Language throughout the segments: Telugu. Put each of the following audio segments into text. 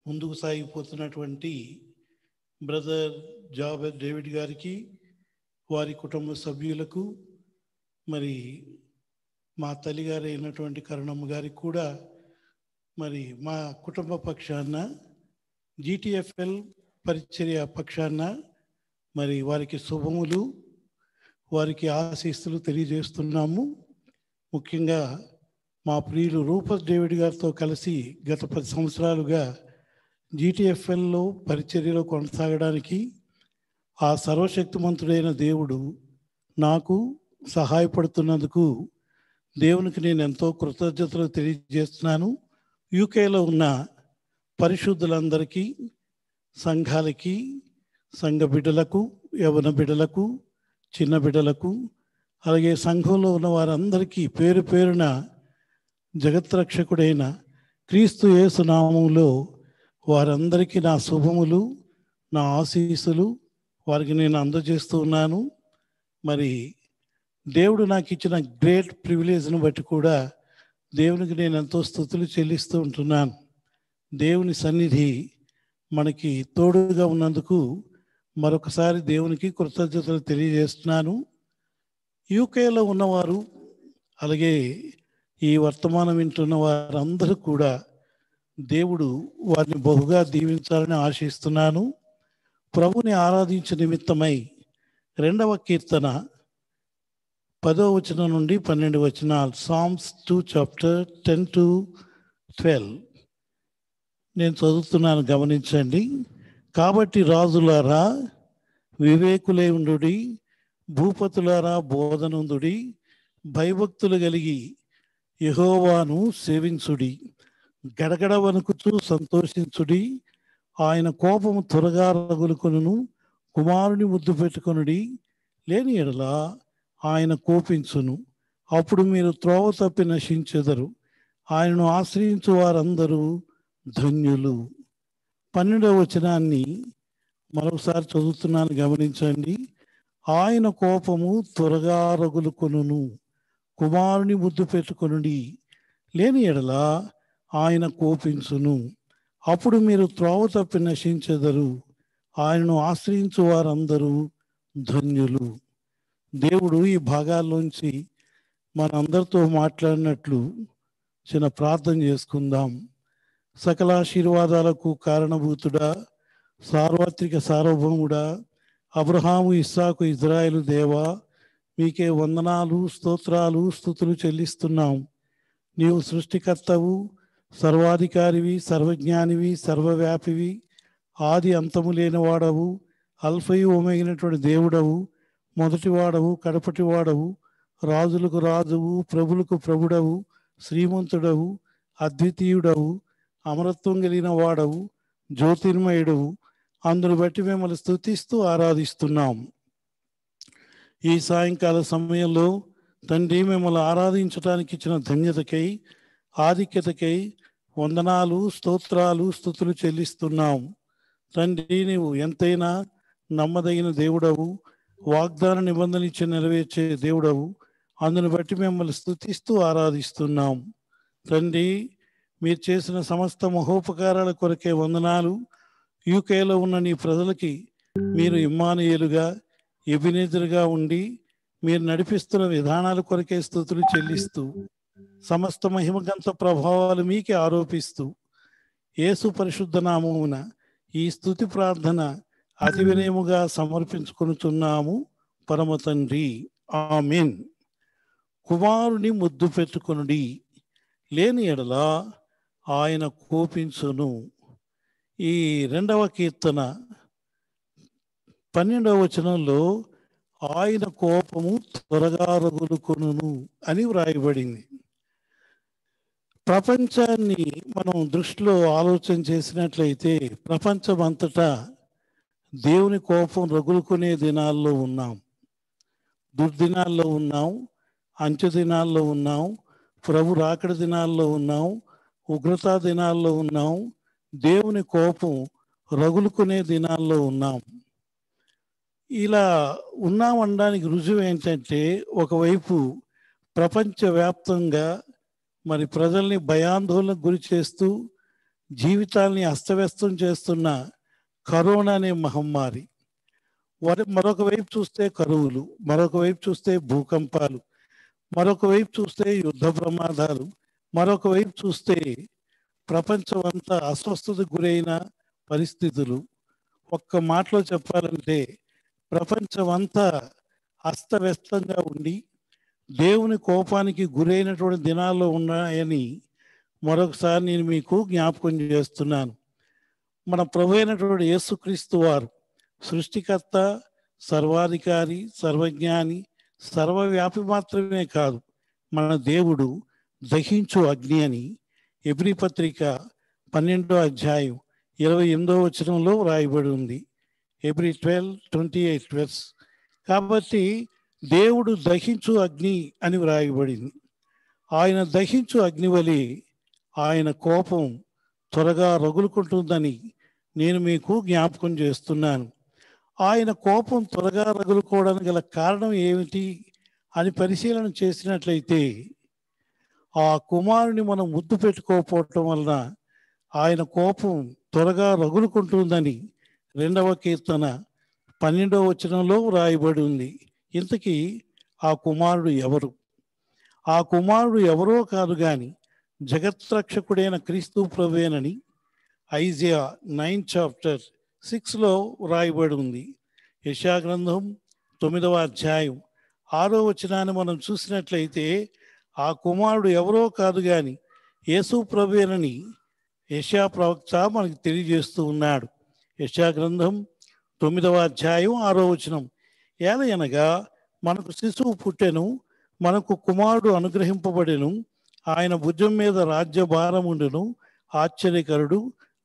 ముందుకు సాగిపోతున్నటువంటి బ్రదర్ జాబెర్ డేవిడ్ గారికి, వారి కుటుంబ సభ్యులకు, మరి మా తల్లిగారు అయినటువంటి కరుణమ్మ గారికి కూడా మరి మా కుటుంబ పక్షాన GTFL పరిచర్య పక్షాన మరి వారికి శుభములు, వారికి ఆశీస్సులు తెలియజేస్తున్నాము. ముఖ్యంగా మా ప్రియులు రూపస్ డేవిడ్ గారితో కలిసి గత 10 సంవత్సరాలుగా GTFLలో పరిచర్యలో కొనసాగడానికి ఆ సర్వశక్తిమంతుడైన దేవుడు నాకు సహాయపడుతున్నందుకు దేవునికి నేను ఎంతో కృతజ్ఞతలు తెలియజేస్తున్నాను. యూకేలో ఉన్న పరిశుద్ధులందరికీ, సంఘాలకి, సంఘ బిడ్డలకు, యవన బిడ్డలకు, చిన్న బిడ్డలకు, అలాగే సంఘంలో ఉన్న వారందరికీ పేరు పేరున జగత్రక్షకుడైన క్రీస్తు యేసు నామములో వారందరికీ నా శుభములు, నా ఆశీస్సులు వారికి నేను అందజేస్తూ ఉన్నాను. మరి దేవుడు నాకు ఇచ్చిన గ్రేట్ ప్రివిలేజ్ను బట్టి కూడా దేవునికి నేను ఎంతో స్తుతులు చెల్లిస్తూ ఉంటున్నాను. దేవుని సన్నిధి మనకి తోడుగా ఉన్నందుకు మరొకసారి దేవునికి కృతజ్ఞతలు తెలియజేస్తున్నాను. యూకేలో ఉన్నవారు, అలాగే ఈ వర్తమానం వింటున్న వారందరూ కూడా దేవుడు వారిని బహుగా దీవించాలని ఆశిస్తున్నాను. ప్రభుని ఆరాధించే నిమిత్తమై 2వ కీర్తన 10వ వచనం నుండి 12 వచనాలు, Psalms 2 chapter 10 to 12 నేను చదువుతున్నాను, గమనించండి. కాబట్టి రాజులారా వివేకులై ఉండుడి, భూపతులారా బోధనందుడి, భయభక్తులు కలిగి యెహోవాను సేవించుడి, గడగడ వణుకుచూ సంతోషించుడి, ఆయన కోపము త్వరగా రగులుకొనును, కుమారుని ముద్దు పెట్టుకొనుడి, లేని ఎడల ఆయన కోపించును, అప్పుడు మీరు త్రోవ తప్పి నశించెదరు, ఆయనను ఆశ్రయించు వారందరూ ధన్యులు. 12వ వచనాన్ని మరొకసారి చదువుతున్నాను, గమనించండి. ఆయన కోపము త్వరగా రగులుకొనును, కుమారుని ముద్దు పెట్టుకొనుడి, లేని ఎడల ఆయన కోపించును, అప్పుడు మీరు త్రోవ తప్పి నశించెదరు, ఆయనను ఆశ్రయించు వారందరూ ధన్యులు. దేవుడు ఈ భాగాల్లోంచి మనందరితో మాట్లాడినట్లు చిన్న ప్రార్థన చేసుకుందాం. సకల ఆశీర్వాదాలకు కారణభూతుడా, సార్వత్రిక సార్వభౌముడా, అబ్రహాము, ఇస్సాకు, ఇజ్రాయేలు దేవా, మీకే వందనాలు, స్తోత్రాలు, స్తుతులు చెల్లిస్తున్నాం. నీవు సృష్టికర్తవు, సర్వాధికారివి, సర్వజ్ఞానివి, సర్వవ్యాపివి, ఆది అంతము లేనివాడవు, అల్ఫయు ఒమేగినటువంటి దేవుడవు, మొదటివాడవు, కడపటివాడవు, రాజులకు రాజువు, ప్రభులకు ప్రభుడవు, శ్రీమంతుడవు, అద్వితీయుడవు, అమరత్వం కలిగిన వాడవు, జ్యోతిర్మయుడవు. అందును బట్టి మిమ్మల్ని స్తుతిస్తూ ఆరాధిస్తున్నాం. ఈ సాయంకాల సమయంలో తండ్రి, మిమ్మల్ని ఆరాధించడానికి ఇచ్చిన ధన్యతకై, ఆధిక్యతకై వందనాలు, స్తోత్రాలు, స్తుతులు చెల్లిస్తున్నాం. తండ్రి, నీవు ఎంతైనా నమ్మదగిన దేవుడవు, వాగ్దాన నిబంధన ఇచ్చి నెరవేర్చే దేవుడవు. అందును బట్టి మిమ్మల్ని స్తుతిస్తూ ఆరాధిస్తున్నాం. తండ్రి, మీరు చేసిన సమస్త మహోపకారాల కొరకే వందనాలు. యూకేలో ఉన్న నీ ప్రజలకి మీరు ఇమ్మానుయేలుగా, ఎబినేజరుగా ఉండి మీరు నడిపిస్తున్న విధానాల కొరకే స్తుతులు చెల్లిస్తూ, సమస్త మహిమగంత ప్రభావాలు మీకే ఆరోపిస్తూ, యేసు పరిశుద్ధ నామమున ఈ స్తుతి ప్రార్థన అతి వినయముగా సమర్పించుకొనుచున్నాము పరమ తండ్రి, ఆమేన్. కుమారుని ముద్దు పెట్టుకొనుడి, లేని ఎడల ఆయన కోపించును. ఈ 2వ కీర్తన 12వ వచనంలో ఆయన కోపము త్వరగా రగులుకొనును అని వ్రాయబడింది. ప్రపంచాన్ని మనం దృష్టిలో ఆలోచన చేసినట్లయితే ప్రపంచం అంతటా దేవుని కోపం రగులుకునే దినాల్లో ఉన్నాం, దుర్దినాల్లో ఉన్నాం, అంచె దినాల్లో ఉన్నాం, ప్రభు రాకడ దినాల్లో ఉన్నాం, ఉగ్రతా దినాల్లో ఉన్నాం, దేవుని కోపం రగులుకునే దినాల్లో ఉన్నాం. ఇలా ఉన్నామనడానికి రుజువు ఏంటంటే, ఒకవైపు ప్రపంచవ్యాప్తంగా మరి ప్రజల్ని భయాందోళనకు గురి చేస్తూ జీవితాల్ని అస్తవ్యస్తం చేస్తున్న కరోనా అనే మహమ్మారి. మరొక వైపు చూస్తే కరువులు, మరొక వైపు చూస్తే భూకంపాలు, మరొక వైపు చూస్తే యుద్ధ ప్రమాదాలు, మరొక వైపు చూస్తే ప్రపంచం అంతా అస్వస్థతకు గురైన పరిస్థితులు. ఒక్క మాటలో చెప్పాలంటే ప్రపంచం అంతా అస్తవ్యస్తంగా ఉండి దేవుని కోపానికి గురైనటువంటి దినాల్లో ఉన్నాయని మరొకసారి నేను మీకు జ్ఞాపకం చేస్తున్నాను. మన ప్రభు అయినటువంటి యేసుక్రీస్తు వారు సృష్టికర్త, సర్వాధికారి, సర్వజ్ఞాని, సర్వవ్యాపి మాత్రమే కాదు, మన దేవుడు దహించు అగ్ని అని హెబ్రీ పత్రిక 12వ అధ్యాయం 28వ వచనంలో వ్రాయబడి ఉంది. Hebrew 12:28 verse. కాబట్టి దేవుడు దహించు అగ్ని అని వ్రాయబడింది. ఆయన దహించు అగ్ని వలె ఆయన కోపం త్వరగా రగులుకుంటుందని నేను మీకు జ్ఞాపకం చేస్తున్నాను. ఆయన కోపం త్వరగా రగులుకోవడానికి గల కారణం ఏమిటి అని పరిశీలన చేసినట్లయితే, ఆ కుమారుని మనం ముద్దు పెట్టుకోకపోవటం వలన ఆయన కోపం త్వరగా రగులుకుంటుందని 2వ కీర్తన 12వ వచనంలో వ్రాయబడి ఉంది. ఇంతకీ ఆ కుమారుడు ఎవరు? ఆ కుమారుడు ఎవరో కాదు కానీ జగత్రక్షకుడైన క్రీస్తు ప్రభువేనని ఐజియా 9:6లో వ్రాయబడి ఉంది. యెషయా గ్రంథం 9వ అధ్యాయం 6వ వచనాన్ని మనం చూసినట్లయితే ఆ కుమారుడు ఎవరో కాదు కానీ యేసు ప్రభువేనని యెషయా ప్రవక్త మనకు తెలియజేస్తూ ఉన్నాడు. యెషయా గ్రంథం 9వ అధ్యాయం 6వ వచనం, ఏలయనగా మనకు శిశువు పుట్టెను, మనకు కుమారుడు అనుగ్రహింపబడెను, ఆయన భుజం మీద రాజ్యభారం ఉండును, ఆశ్చర్యకరుడు,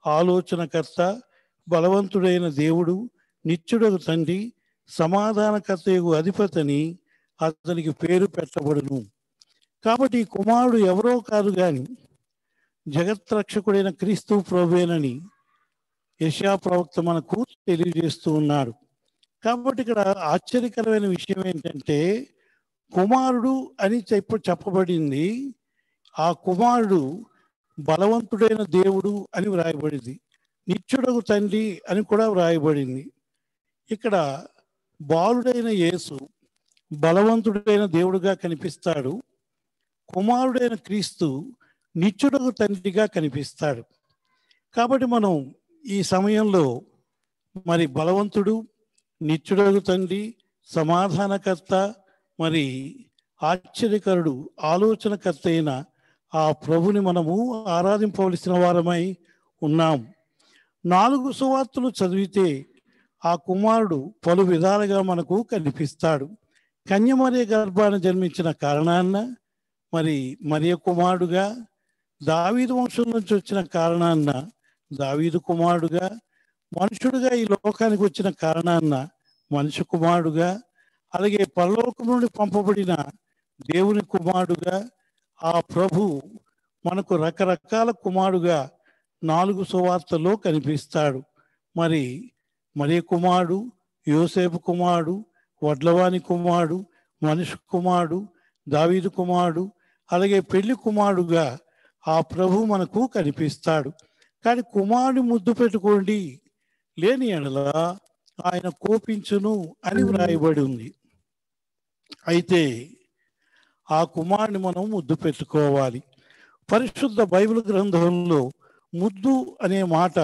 ఆలోచనకర్త, బలవంతుడైన దేవుడు, నిత్యుడగు తండ్రి, సమాధానకర్తయగు అధిపతిని అతనికి పేరు పెట్టబడును. కాబట్టి ఈ కుమారుడు ఎవరో కాదు కానీ జగత్రక్షకుడైన క్రీస్తు ప్రభువేనని యెషయా ప్రవక్త మనకు తెలియజేస్తూ ఉన్నాడు. కాబట్టి ఇక్కడ ఆశ్చర్యకరమైన విషయం ఏంటంటే, కుమారుడు అని చెప్పబడింది. ఆ కుమారుడు బలవంతుడైన దేవుడు అని వ్రాయబడింది, నిత్యుడగు తండ్రి అని కూడా వ్రాయబడింది. ఇక్కడ బాలుడైన యేసు బలవంతుడైన దేవుడుగా కనిపిస్తాడు, కుమారుడైన క్రీస్తు నిత్యుడగు తండ్రిగా కనిపిస్తాడు. కాబట్టి మనం ఈ సమయంలో మరి బలవంతుడు, నిత్యుడగు తండ్రి, సమాధానకర్త, మరి ఆశ్చర్యకరుడు, ఆలోచనకర్త అయిన ఆ ప్రభుని మనము ఆరాధింపవలసిన వారమై ఉన్నాం. 4 సువార్తలు చదివితే ఆ కుమారుడు పలు విధాలుగా మనకు కనిపిస్తాడు. కన్యమరియ గర్భాన జన్మించిన కారణాన్న మరి మరియ కుమారుడుగా, దావీదు వంశం నుంచి వచ్చిన కారణాన్న దావీదు కుమారుడుగా, మనుషుడుగా ఈ లోకానికి వచ్చిన కారణాన్న మనిషి కుమారుడుగా, అలాగే పరలోకం నుండి పంపబడిన దేవుని కుమారుడుగా ఆ ప్రభు మనకు రకరకాల కుమారుడుగా 4 సువార్తల్లో కనిపిస్తాడు. మరి మరియ కుమారుడు, యోసేపు కుమారుడు, వడ్లవాని కుమారుడు, మనిషి కుమారుడు, దావీదు కుమారుడు, అలాగే పెళ్లి కుమారుడుగా ఆ ప్రభు మనకు కనిపిస్తాడు. కానీ కుమారుని ముద్దు పెట్టుకోండి, లేని ఎడల ఆయన కోపించును అని వ్రాయబడి ఉంది. అయితే ఆ కుమారుని మనం ముద్దు పెట్టుకోవాలి. పరిశుద్ధ బైబిల్ గ్రంథంలో ముద్దు అనే మాట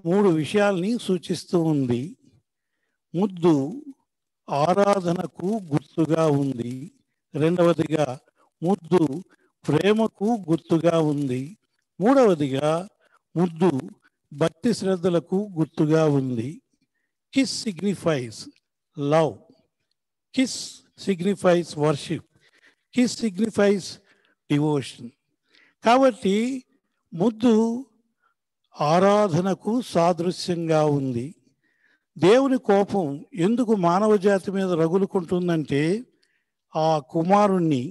3 విషయాల్ని సూచిస్తూ ఉంది. ముద్దు ఆరాధనకు గుర్తుగా ఉంది. రెండవదిగా ముద్దు ప్రేమకు గుర్తుగా ఉంది. మూడవదిగా ముద్దు భక్తి శ్రద్ధలకు గుర్తుగా ఉంది. Kiss signifies love, kiss signifies worship, kiss signifies devotion. కాబట్టి ముద్దు ఆరాధనకు సాదృశ్యంగా ఉంది. దేవుని కోపం ఎందుకు మానవ జాతి మీద రగులుకుంటుందంటే, ఆ కుమారుణ్ణి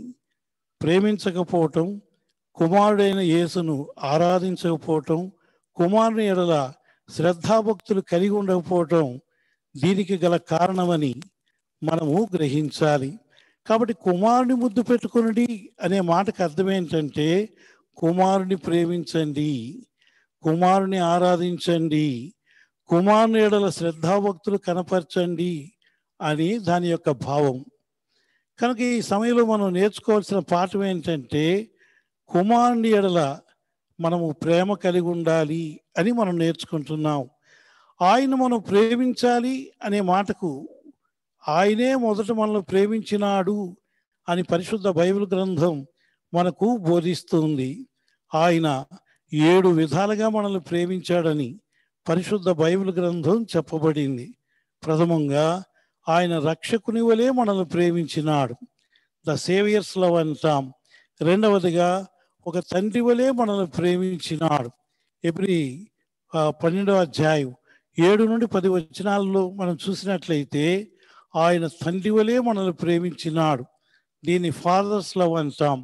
ప్రేమించకపోవటం, కుమారుడైన యేసును ఆరాధించకపోవటం, కుమారుని ఎడల శ్రద్ధాభక్తులు కలిగి ఉండకపోవటం దీనికి గల కారణమని మనము గ్రహించాలి. కాబట్టి కుమారుని ముద్దు పెట్టుకుని అనే మాటకు అర్థం ఏంటంటే, కుమారుని ప్రేమించండి, కుమారుని ఆరాధించండి, కుమారుని ఎడల శ్రద్ధాభక్తులు కనపరచండి అని దాని యొక్క భావం. కనుక ఈ సమయంలో మనం నేర్చుకోవాల్సిన పాఠం ఏంటంటే, కుమారుని ఎడల మనము ప్రేమ కలిగి ఉండాలి అని మనం నేర్చుకుంటున్నాం. ఆయన మనం ప్రేమించాలి అనే మాటకు ఆయనే మొదట మనల్ని ప్రేమించినాడు అని పరిశుద్ధ బైబిల్ గ్రంథం మనకు బోధిస్తుంది. ఆయన 7 విధాలుగా మనల్ని ప్రేమించాడని పరిశుద్ధ బైబిల్ గ్రంథం చెప్పబడింది. ప్రథమంగా ఆయన రక్షకుని వలె మనల్ని ప్రేమించినాడు, ద సేవియర్స్ లవ్ అంటాం. రెండవదిగా ఒక తండ్రి వలె మనల్ని ప్రేమించినాడు. ఎబ్రీ 12వ అధ్యాయం 7 నుండి 10 వచనాల్లో మనం చూసినట్లయితే ఆయన తండ్రి వలె మనల్ని ప్రేమించినాడు. దీన్ని ఫాదర్స్ లవ్ అంటాం.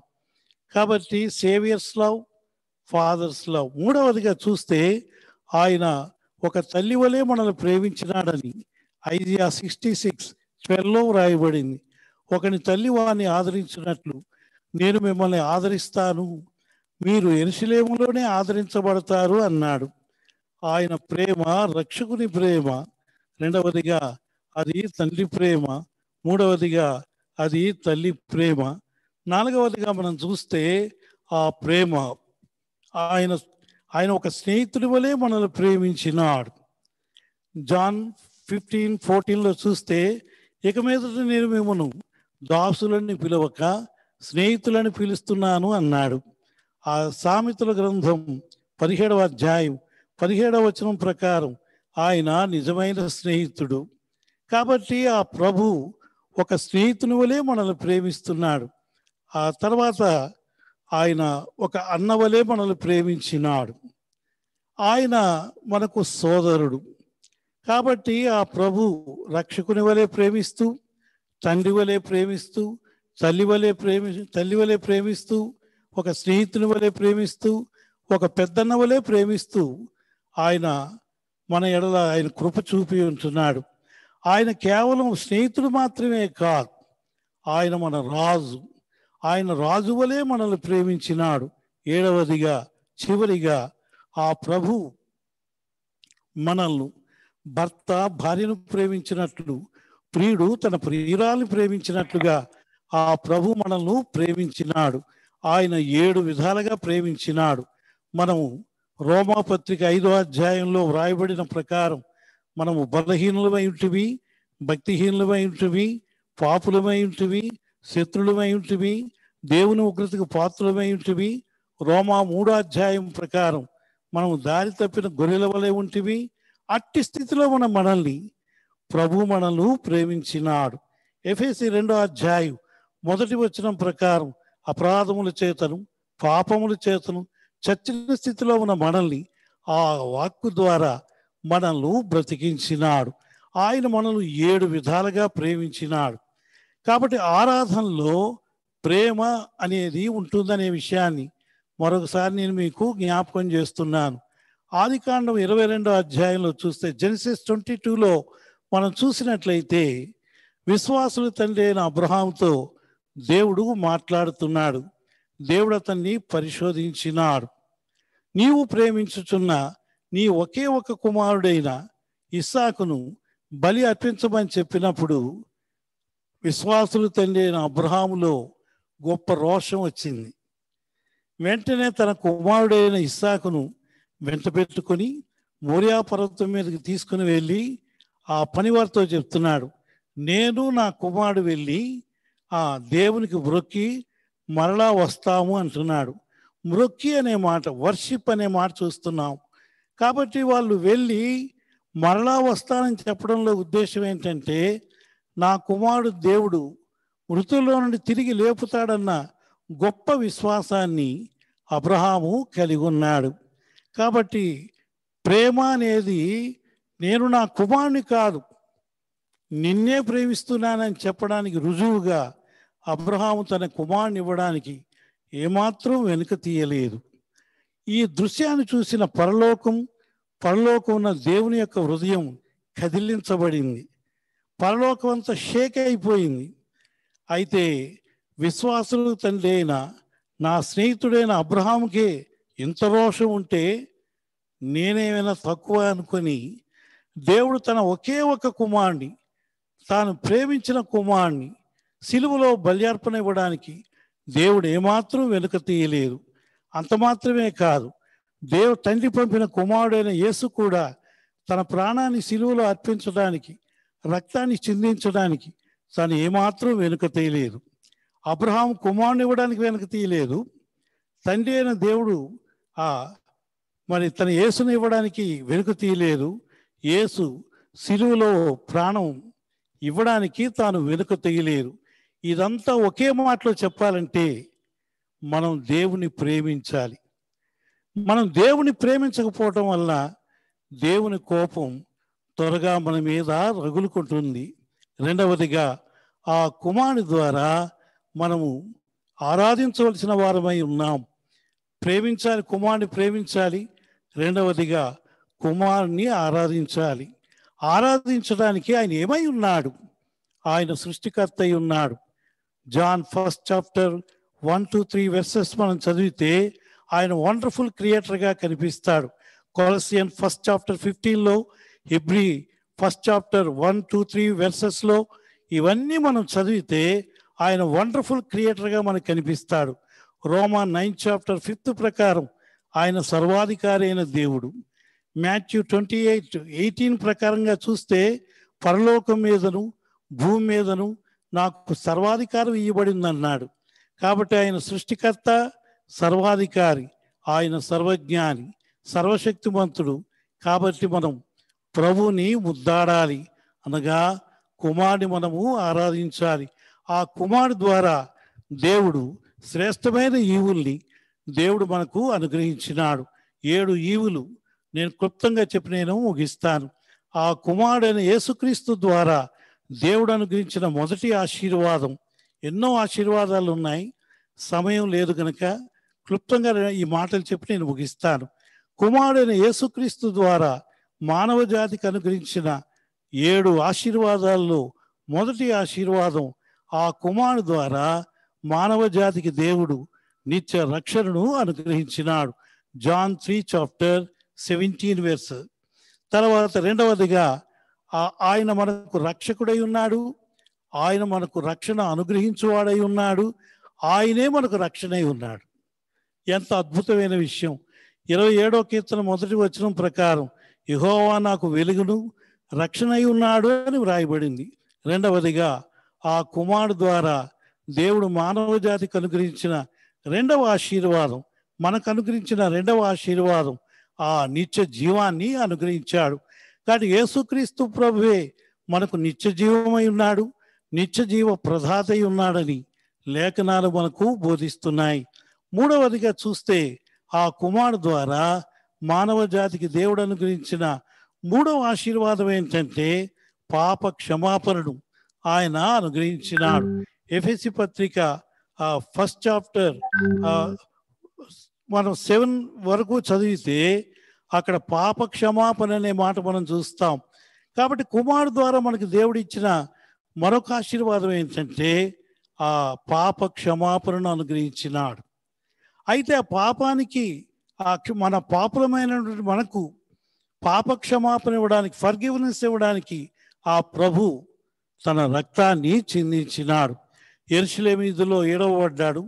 కాబట్టి సేవియర్స్ లవ్, ఫాదర్స్ లవ్. మూడవదిగా చూస్తే ఆయన ఒక తల్లి వలె మనల్ని ప్రేమించినాడని ఐజియా 66:12లో వ్రాయబడింది. ఒకని తల్లి వారిని ఆదరించినట్లు నేను మిమ్మల్ని ఆదరిస్తాను, మీరు యెరూషలేములోనే ఆదరించబడతారు అన్నాడు. ఆయన ప్రేమ రక్షకుని ప్రేమ. రెండవదిగా అది తండ్రి ప్రేమ. మూడవదిగా అది తల్లి ప్రేమ. నాలుగవదిగా మనం చూస్తే ఆ ప్రేమ ఆయన ఒక స్నేహితుడి వలె మనల్ని ప్రేమించినాడు. జాన్ 15:14లో చూస్తే, ఇక మీదట నేను మిమ్మల్ని దాసులని పిలవక స్నేహితులని పిలుస్తున్నాను అన్నాడు. ఆ సామెతల గ్రంథం 17వ అధ్యాయం 17వ వచనం ప్రకారం ఆయన నిజమైన స్నేహితుడు. కాబట్టి ఆ ప్రభు ఒక స్నేహితుని వలె మనల్ని ప్రేమిస్తున్నాడు. ఆ తర్వాత ఆయన ఒక అన్న వలె మనల్ని ప్రేమించినాడు. ఆయన మనకు సోదరుడు. కాబట్టి ఆ ప్రభు రక్షకుని వలె ప్రేమిస్తూ, తండ్రి వలె ప్రేమిస్తూ, తల్లి వలె ప్రేమిస్తూ, ఒక స్నేహితుని వలె ప్రేమిస్తూ, ఒక పెద్దన్న వలె ప్రేమిస్తూ ఆయన మన ఎడల ఆయన కృప చూపి ఉంటున్నాడు. ఆయన కేవలం స్నేహితుడు మాత్రమే కాదు, ఆయన మన రాజు. ఆయన రాజు వలె మనల్ని ప్రేమించినాడు. ఏడవదిగా చివరిగా ఆ ప్రభు మనల్ని భర్త భార్యను ప్రేమించినట్లు, ప్రియుడు తన ప్రియురాల్ని ప్రేమించినట్లుగా ఆ ప్రభు మనల్ని ప్రేమించినాడు. ఆయన 7 విధాలుగా ప్రేమించినాడు. మనము రోమాపత్రిక 5వ అధ్యాయంలో వ్రాయబడిన ప్రకారం మనము బలహీనులమై ఉంటివి, భక్తిహీనులమై ఉంటివి, పాపులమై ఉంటివి, శత్రులమై ఉంటివి, దేవుని ఉగ్రతకు పాత్రులమై ఉంటివి. రోమా 3వ అధ్యాయం ప్రకారం మనము దారి తప్పిన గొర్రెల వలె ఉంటివి. అట్టి స్థితిలో మనల్ని ప్రభు మనల్ని ప్రేమించినాడు. ఎఫెసీ 2వ అధ్యాయం 1వ వచనం ప్రకారం అపరాధముల చేతను పాపముల చేతను చచ్చిన స్థితిలో ఉన్న మనల్ని ఆ వాక్కు ద్వారా మనల్ని బ్రతికించినాడు. ఆయన మనల్ని 7 విధాలుగా ప్రేమించినాడు. కాబట్టి ఆరాధనలో ప్రేమ అనేది ఉంటుందనే విషయాన్ని మరొకసారి నేను మీకు జ్ఞాపకం చేస్తున్నాను. ఆదికాండం 22వ అధ్యాయంలో చూస్తే, జెనసిస్ 22లో మనం చూసినట్లయితే విశ్వాసుల తండ్రి అయిన అబ్రహాముతో దేవుడు మాట్లాడుతున్నాడు. దేవుడు అతన్ని పరిశోధించినాడు. నీవు ప్రేమించుచున్న నీ ఒకే ఒక కుమారుడైన ఇస్సాకును బలి అర్పించమని చెప్పినప్పుడు విశ్వాసుల తండ్రి అయిన అబ్రహాములో గొప్ప రోషం వచ్చింది. వెంటనే తన కుమారుడైన ఇస్సాకును వెంట పెట్టుకొని మోరియా పర్వతం మీదకి తీసుకుని వెళ్ళి ఆ పనివారితో చెప్తున్నాడు, నేను నా కుమారుడు వెళ్ళి ఆ దేవునికి మ్రొక్కి మరలా వస్తాము అంటున్నాడు. మ్రొక్కి అనే మాట, వర్షిప్ అనే మాట చూస్తున్నాం. కాబట్టి వాళ్ళు వెళ్ళి మరలా వస్తానని చెప్పడంలో ఉద్దేశం ఏంటంటే, నా కుమారుడు దేవుడు మృతుల్లో నుండి తిరిగి లేపుతాడన్న గొప్ప విశ్వాసాన్ని అబ్రహాము కలిగి ఉన్నాడు. కాబట్టి ప్రేమ అనేది నేను నా కుమారుని కాదు, నిన్నే ప్రేమిస్తున్నానని చెప్పడానికి రుజువుగా అబ్రహాము తన కుమారుని ఇవ్వడానికి ఏమాత్రం వెనుక తీయలేదు. ఈ దృశ్యాన్ని చూసిన పరలోకం ఉన్న దేవుని యొక్క హృదయం కదిలించబడింది. పరలోకం అంతా షేక్ అయిపోయింది. అయితే విశ్వాసులు తండ్రి అయిన నా స్నేహితుడైన అబ్రహాముకే ఇంత రోషం ఉంటే నేనేమైనా తక్కువ అనుకొని దేవుడు తన ఒకే ఒక కుమారుని, తాను ప్రేమించిన కుమారుని సిలువలో బల్యార్పణ ఇవ్వడానికి దేవుడు ఏమాత్రం వెనుక తీయలేదు. అంత మాత్రమే కాదు, తండ్రి పంపిన కుమారుడైన యేసు కూడా తన ప్రాణాన్ని సిలువలో అర్పించడానికి, రక్తాన్ని చిందించడానికి తాను ఏమాత్రం వెనుక తీయలేదు. అబ్రహాం కుమారుని ఇవ్వడానికి వెనుక తీయలేదు. తండ్రి అయిన దేవుడు మరి తన యేసుని ఇవ్వడానికి వెనుక తీయలేదు. యేసు సిలువలో ప్రాణం ఇవ్వడానికి తాను వెనుక తీయలేదు. ఇదంతా ఒకే మాటలో చెప్పాలంటే మనం దేవుని ప్రేమించాలి. మనం దేవుని ప్రేమించకపోవటం వల్ల దేవుని కోపం త్వరగా మన మీద రగులుకుంటుంది. రెండవదిగా, ఆ కుమారుని ద్వారా మనము ఆరాధించవలసిన వారమై ఉన్నాం. ప్రేమించాలి, కుమారుని ప్రేమించాలి. రెండవదిగా, కుమారుని ఆరాధించాలి. ఆరాధించడానికి ఆయన ఏమై ఉన్నాడు? ఆయన సృష్టికర్త అయి ఉన్నాడు. జాన్ 1st chapter 1-3 verses మనం చదివితే ఆయన వండర్ఫుల్ క్రియేటర్గా కనిపిస్తాడు. కొలసియన్ 1st chapter 15లో, హెబ్రీ 1st chapter 1-3 verses ఇవన్నీ మనం చదివితే ఆయన వండర్ఫుల్ క్రియేటర్గా మనకు కనిపిస్తాడు. రోమా 9th chapter 5th ప్రకారం ఆయన సర్వాధికారి అయిన దేవుడు. మాథ్యూ 28:18 ప్రకారంగా చూస్తే పరలోకం మీదను భూమి మీదను నాకు సర్వాధికారం ఇవ్వబడింది అన్నాడు. కాబట్టి ఆయన సృష్టికర్త, సర్వాధికారి, ఆయన సర్వజ్ఞాని, సర్వశక్తిమంతుడు. కాబట్టి మనం ప్రభుని ముద్దాడాలి, అనగా కుమారుని మనము ఆరాధించాలి. ఆ కుమారుడు ద్వారా దేవుడు శ్రేష్టమైన ఈవుల్ని దేవుడు మనకు అనుగ్రహించినాడు. 7 ఈవులు నేను క్లుప్తంగా చెప్పి నేను ముగిస్తాను. ఆ కుమారుడైన యేసుక్రీస్తు ద్వారా దేవుడు అనుగ్రహించిన మొదటి ఆశీర్వాదం, ఎన్నో ఆశీర్వాదాలు ఉన్నాయి, సమయం లేదు కనుక క్లుప్తంగా ఈ మాటలు చెప్పి నేను ముగిస్తాను. కుమారుడైన యేసుక్రీస్తు ద్వారా మానవ జాతికి అనుగ్రహించిన 7 ఆశీర్వాదాల్లో మొదటి ఆశీర్వాదం, ఆ కుమారుడు ద్వారా మానవ జాతికి దేవుడు నిత్య రక్షణను అనుగ్రహించినాడు. John 3 chapter 17 verse. తర్వాత రెండవదిగా, ఆయన మనకు రక్షకుడై ఉన్నాడు, ఆయన మనకు రక్షణ అనుగ్రహించువాడై ఉన్నాడు, ఆయనే మనకు రక్షణై ఉన్నాడు. ఎంత అద్భుతమైన విషయం! 27వ కీర్తన 1వ వచనం ప్రకారం యెహోవా నాకు వెలుగును రక్షణై ఉన్నాడు అని వ్రాయబడింది. రెండవదిగా, ఆ కుమారుడు ద్వారా దేవుడు మానవ జాతికి అనుగ్రహించిన రెండవ ఆశీర్వాదం, మనకు అనుగ్రహించిన రెండవ ఆశీర్వాదం, ఆ నిత్య జీవాన్ని అనుగ్రహించాడు. కాబట్టి యేసుక్రీస్తు ప్రభువే మనకు నిత్య జీవమై ఉన్నాడు, నిత్య జీవ ప్రదాతై ఉన్నాడని లేఖనాలు మనకు బోధిస్తున్నాయి. మూడవదిగా చూస్తే, ఆ కుమారుడు ద్వారా మానవ జాతికి దేవుడు అనుగ్రహించిన మూడవ ఆశీర్వాదం ఏంటంటే పాప క్షమాపణను ఆయన అనుగ్రహించినాడు. ఎఫెసీ పత్రిక 1st chapter మనం 7 వరకు చదివితే అక్కడ పాప క్షమాపణ అనే మాట మనం చూస్తాం. కాబట్టి కుమారుడు ద్వారా మనకు దేవుడు ఇచ్చిన మరొక ఆశీర్వాదం ఏంటంటే ఆ పాప క్షమాపణను అనుగ్రహించినాడు. అయితే ఆ పాపానికి, మన పాపులమైనటువంటి మనకు పాప క్షమాపణ ఇవ్వడానికి, ఫర్గివ్నెస్ ఇవ్వడానికి ఆ ప్రభు తన రక్తాన్ని చిందించినాడు. యెరూషలేము వీధిలో ఏడవబడ్డాడు,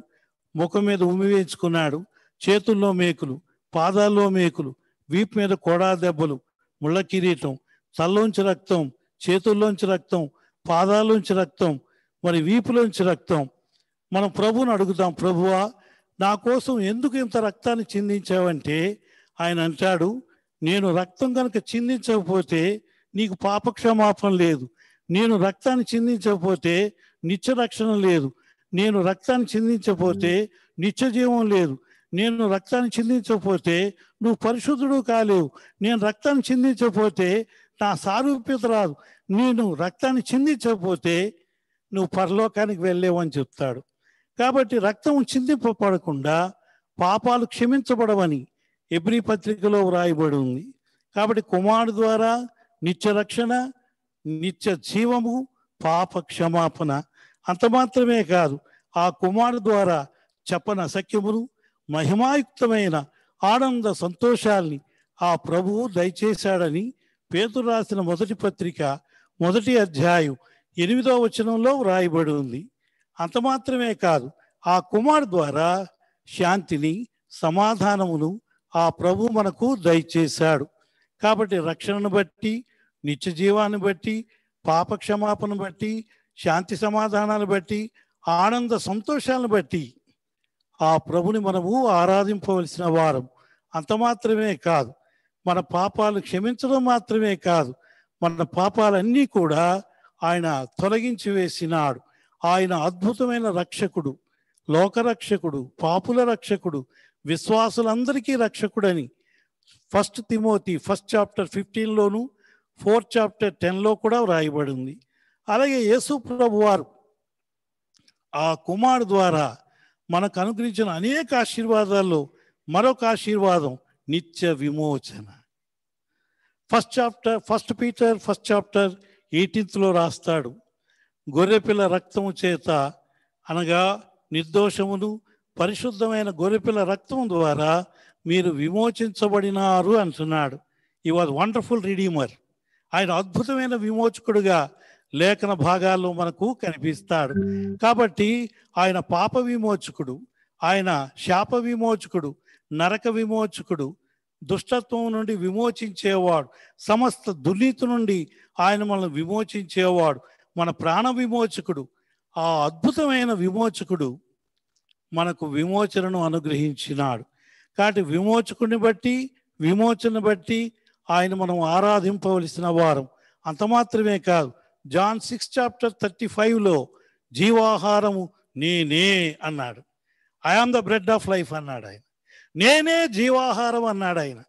ముఖం మీద ఉమ్మి వేయించుకున్నాడు, చేతుల్లో మేకులు, పాదాల్లో మేకులు, వీపు మీద కొడా దెబ్బలు, ముళ్ళ కిరీటం, తల్లోంచి రక్తం, చేతుల్లోంచి రక్తం, పాదాల్లోంచి రక్తం, మరి వీపులోంచి రక్తం. మనం ప్రభువుని అడుగుతాం, ప్రభువా నా కోసం ఎందుకు ఇంత రక్తాన్ని చిందించావంటే ఆయన అంటాడు, నేను రక్తం కనుక చిందించకపోతే నీకు పాపక్షమాపణ లేదు, నేను రక్తాన్ని చిందించకపోతే నిత్య రక్షణ లేదు, నేను రక్తాన్ని చిందించకపోతే నిత్య జీవం లేదు, నేను రక్తాన్ని చిందించకపోతే నువ్వు పరిశుద్ధుడు కాలేవు, నేను రక్తాన్ని చిందించకపోతే నా సారూప్యత రాదు, నేను రక్తాన్ని చిందించకపోతే నువ్వు పరలోకానికి వెళ్ళేవు అని చెప్తాడు. కాబట్టి రక్తం చిందింపబడకుండా పాపాలు క్షమించబడవని హెబ్రీ పత్రికలో వ్రాయబడి ఉంది. కాబట్టి కుమారుడు ద్వారా నిత్య రక్షణ, నిత్య జీవము, పాప క్షమాపణ. అంత మాత్రమే కాదు, ఆ కుమారుడు ద్వారా చెప్పన సఖ్యమును, మహిమాయుక్తమైన ఆనంద సంతోషాల్ని ఆ ప్రభువు దయచేశాడని పేతురు రాసిన మొదటి పత్రిక 1వ అధ్యాయం 8వ వచనంలో వ్రాయబడి ఉంది. అంత మాత్రమే కాదు, ఆ కుమారుడు ద్వారా శాంతిని, సమాధానమును ఆ ప్రభు మనకు దయచేశాడు. కాబట్టి రక్షణను బట్టి, నిత్య జీవాన్ని బట్టి, పాప క్షమాపణ బట్టి, శాంతి సమాధానాలను బట్టి, ఆనంద సంతోషాలను బట్టి ఆ ప్రభుని మనము ఆరాధింపవలసిన వారం. అంత మాత్రమే కాదు, మన పాపాలు క్షమించడం మాత్రమే కాదు, మన పాపాలన్నీ కూడా ఆయన తొలగించి వేసినాడు. ఆయన అద్భుతమైన రక్షకుడు, లోకరక్షకుడు, పాపుల రక్షకుడు, విశ్వాసులందరికీ రక్షకుడని 1 తిమోతి 1 చాప్టర్ 15లోను 4 చాప్టర్ 10లో కూడా వ్రాయబడి ఉంది. అలాగే యేసు ప్రభు వారు ఆ కుమారుడు ద్వారా మనకు అనుగ్రహించిన అనేక ఆశీర్వాదాల్లో మరొక ఆశీర్వాదం నిత్య విమోచన. 1 పీటర్ 1 చాప్టర్ 18లో రాస్తాడు, గొర్రెపిల్ల రక్తము చేత అనగా నిర్దోషమును పరిశుద్ధమైన గొర్రెపిల్ల రక్తం ద్వారా మీరు విమోచించబడినారు అంటున్నాడు. ఈ వాజ్ వండర్ఫుల్ రిడీమర్. ఆయన అద్భుతమైన విమోచకుడుగా లేఖన భాగాల్లో మనకు కనిపిస్తాడు. కాబట్టి ఆయన పాప విమోచకుడు, ఆయన శాప విమోచకుడు, నరక విమోచకుడు, దుష్టత్వం నుండి విమోచించేవాడు, సమస్త దుర్నీతి నుండి ఆయన మనల్ని విమోచించేవాడు, మన ప్రాణ విమోచకుడు. ఆ అద్భుతమైన విమోచకుడు మనకు విమోచనను అనుగ్రహించినాడు. కాబట్టి విమోచకుడిని బట్టి, విమోచన బట్టి ఆయన మనం ఆరాధింపవలసిన వారం. అంత మాత్రమే కాదు, జాన్ 6 చాప్టర్ 35లో జీవాహారము నేనే అన్నాడు. I am the bread of life అన్నాడు ఆయన. నేనే జీవాహారం అన్నాడు ఆయన.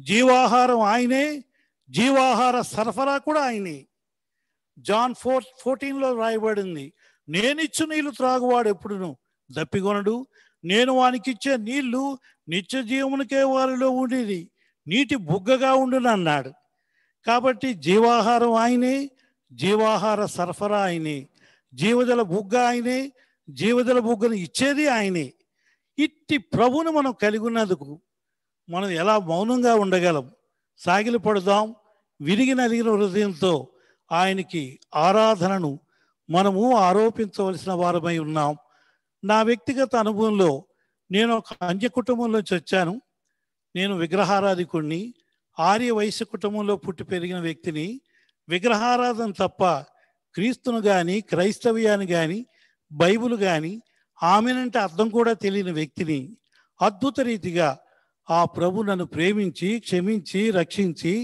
జీవాహారం ఆయనే, జీవాహార సరఫరా కూడా ఆయనే. జాన్ 4:14లో రాయబడింది, నేనిచ్చు నీళ్లు త్రాగువాడు ఎప్పుడును దప్పికొనడు, నేను వానికిచ్చే నీళ్లు నిత్య జీవమునికే వారిలో ఉండేది నీటి బుగ్గగా ఉండును అన్నాడు. కాబట్టి జీవాహారం ఆయనే, జీవాహార సరఫరా ఆయనే, జీవజల బుగ్గ ఆయనే, జీవజల బుగ్గను ఇచ్చేది ఆయనే. ఇట్టి ప్రభువును మనం కలిగి ఉన్నందుకు మనం ఎలా మౌనంగా ఉండగలం? సాగిలి పడదాం విరిగి నలిగిన హృదయంతో ఆయనకి ఆరాధనను మనము ఆరోపించవలసిన వారమై ఉన్నాం. నా వ్యక్తిగత అనుభవంలో నేను ఒక అంత్య కుటుంబం నుంచి వచ్చాను. నేను విగ్రహారాధికుడిని, ఆర్య వైశ్య కుటుంబంలో పుట్టి పెరిగిన వ్యక్తిని. విగ్రహారాధన తప్ప క్రీస్తును కానీ, క్రైస్తవ్యాన్ని కానీ, బైబిల్ కానీ ఆమెనంటే అర్థం కూడా తెలియని వ్యక్తిని. అద్భుత రీతిగా ఆ ప్రభు నన్ను ప్రేమించి, క్షమించి, రక్షించి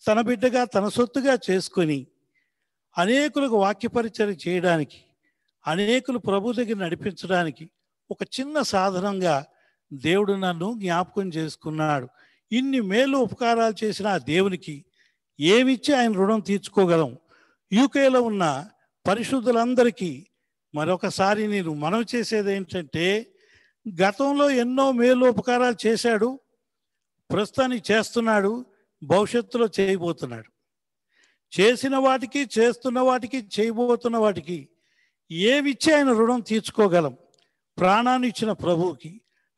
తన బిడ్డగా, తన సొత్తుగా చేసుకొని అనేకులకు వాక్యపరిచయం చేయడానికి, అనేకులు ప్రభు దగ్గర నడిపించడానికి ఒక చిన్న సాధనంగా దేవుడు నన్ను జ్ఞాపకం చేసుకున్నాడు. ఇన్ని మేలు ఉపకారాలు చేసిన ఆ దేవునికి ఏమిచ్చి ఆయన రుణం తీర్చుకోగలం? యూకేలో ఉన్న పరిశుద్ధులందరికీ మరొకసారి నేను మనవి చేసేది ఏంటంటే, గతంలో ఎన్నో మేలు ఉపకారాలు చేశాడు, ప్రస్తుతానికి చేస్తున్నాడు, భవిష్యత్తులో చేయబోతున్నాడు. చేసిన వాటికి, చేస్తున్న వాటికి, చేయబోతున్న వాటికి ఏమిచ్చి ఆయన రుణం తీర్చుకోగలం? ప్రాణాన్ని ఇచ్చిన ప్రభువుకి,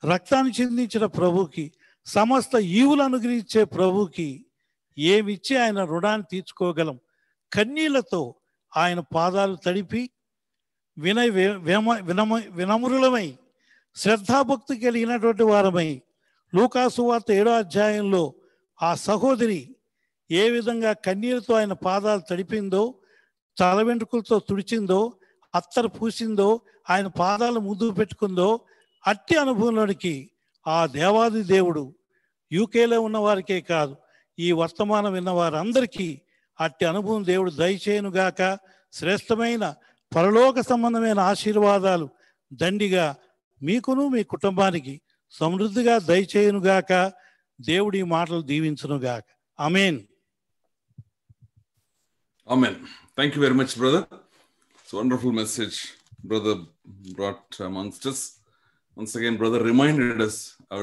రక్తాన్ని చిందించిన ప్రభువుకి, సమస్త ఈవులు అనుగ్రహించే ప్రభువుకి ఏమిచ్చి ఆయన రుణాన్ని తీర్చుకోగలం? కన్నీళ్లతో ఆయన పాదాలు తడిపి వినమ్రులమై శ్రద్ధాభక్తి కలిగినటువంటి వారమై, లూకాసు వార్త 7వ అధ్యాయంలో ఆ సహోదరి ఏ విధంగా కన్నీళ్లతో ఆయన పాదాలు తడిపిందో, తల వెంట్రుకలతో తుడిచిందో, అత్తరు పూసిందో, ఆయన పాదాలు ముందు పెట్టుకుందో, అట్టి అనుభవంలోనికి ఆ దేవాది దేవుడు యూకేలో ఉన్న వారికే కాదు, ఈ వర్తమానం విన్న వారందరికీ అట్టి అనుభవం దేవుడు దయచేయునుగాక. శ్రేష్టమైన పరలోక సంబంధమైన ఆశీర్వాదాలు దండిగా మీకును మీ కుటుంబానికి సమృద్ధిగా దయచేయునుగాక. దేవుడి ఈ మాటలు దీవించునుగాక. ఆమేన్. Amen. Thank you very much, brother. It's a wonderful message brother brought amongst us. Once again, brother reminded us